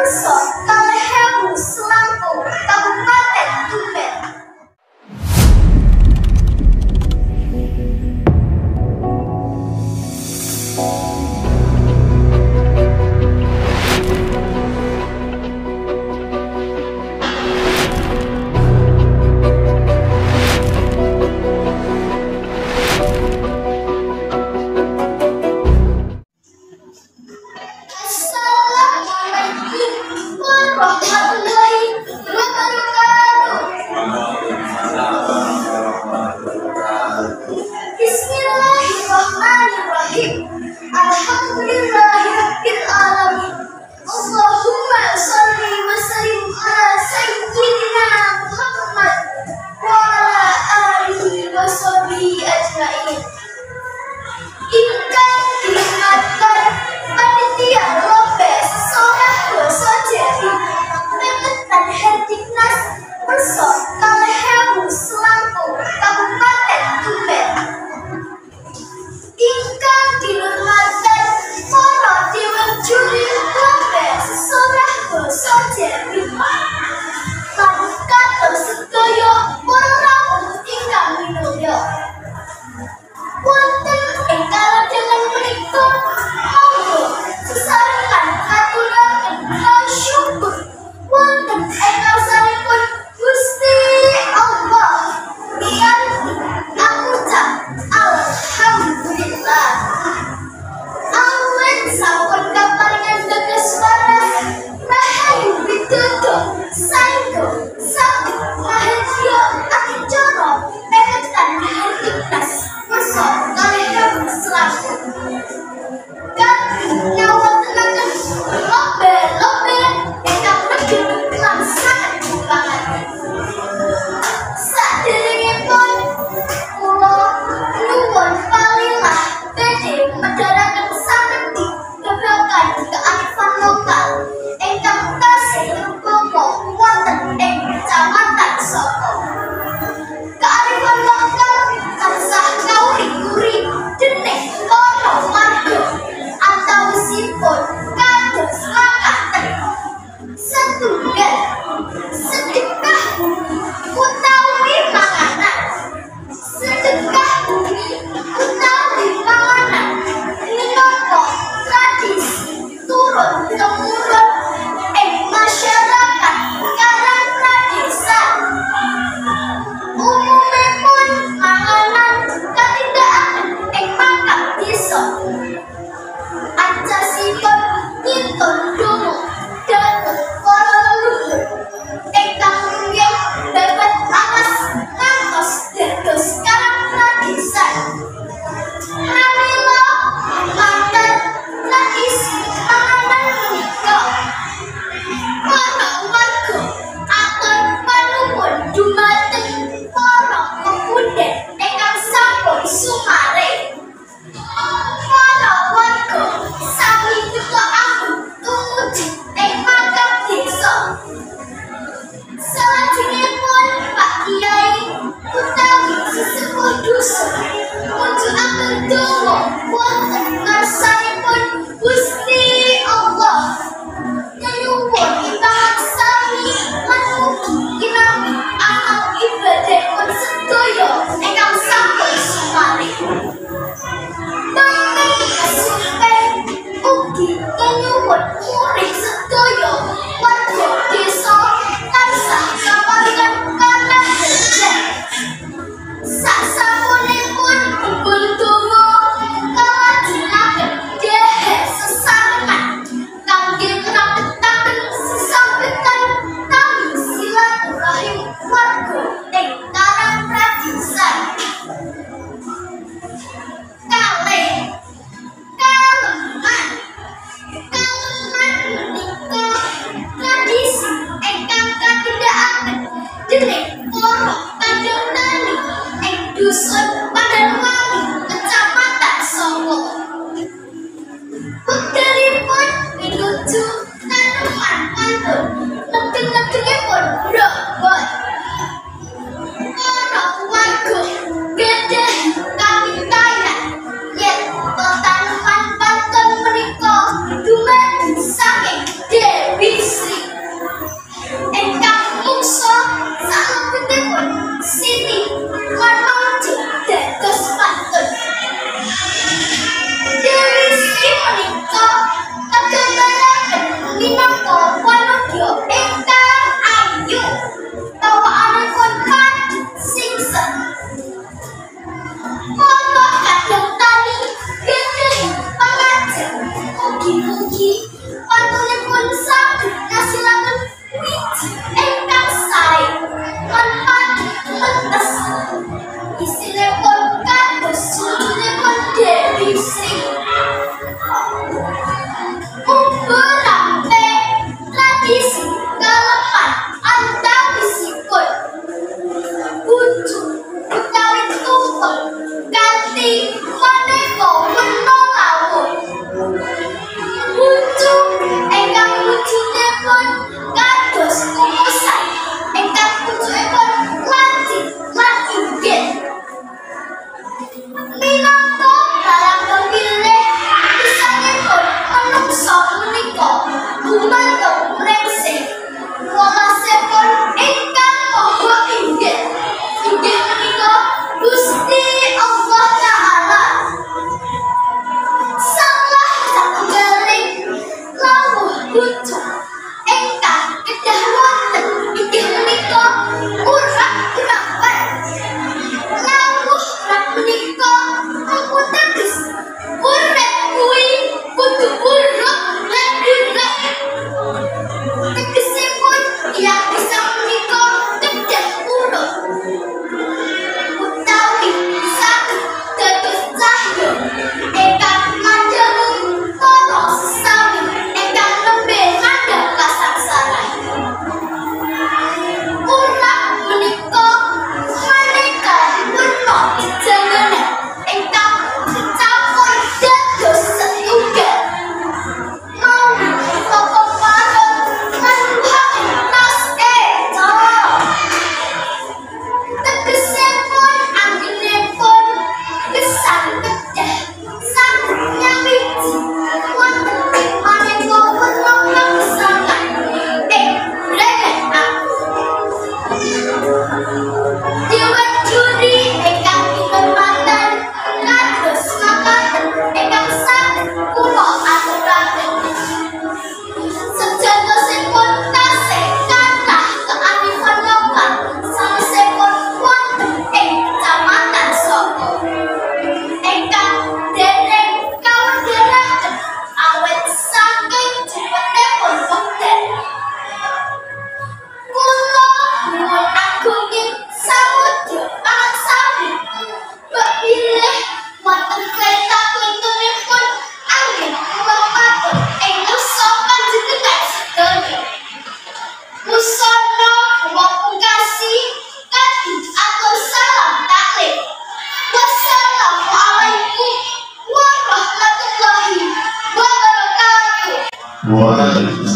Person Kalehewu Selangkung, Kabupaten Tuban. Assalamualaikum warahmatullahi wabarakatuh. Bismillahirrahmanirrahim. Alhamdulillahirabbil alamin. Allahumma shalli wa sallim ala sayyidina Muhammad wa ala alihi wa sahbihi ajmain. Ingkang dirahmatan panitia Lopes Sorah Basa Jawi Pemetan Herdiknas Person Kalehewu Selangkung, Kabupaten Tuban. Ingkang dirahmatan para dewan juri Lopes Sorah Basa Jawi lan kados sedaya para rawuh ingkang minulya. Wonten ing kalajengan punika monggo sesarengan aturaken syukur wonten ing ngarsanipun Gusti Allah miyanti ngucap alhamdulillah. Awit sampun kaparingan teges waras rahayu pituduh saengga saged rahasia adicara pemetan Herdiknas Person Kalehewu Selangkung. Kami nyawataken lomba-lomba ingkang reged lan sanget banget. Saderengipun kula nuwun palilah badhe medharaken samedi babagan kearifan lokal ingkang tasih lumpama wonten ing Kecamatan Soko. Kearifan lokal tansah kawuri-uri dening para warga Wah,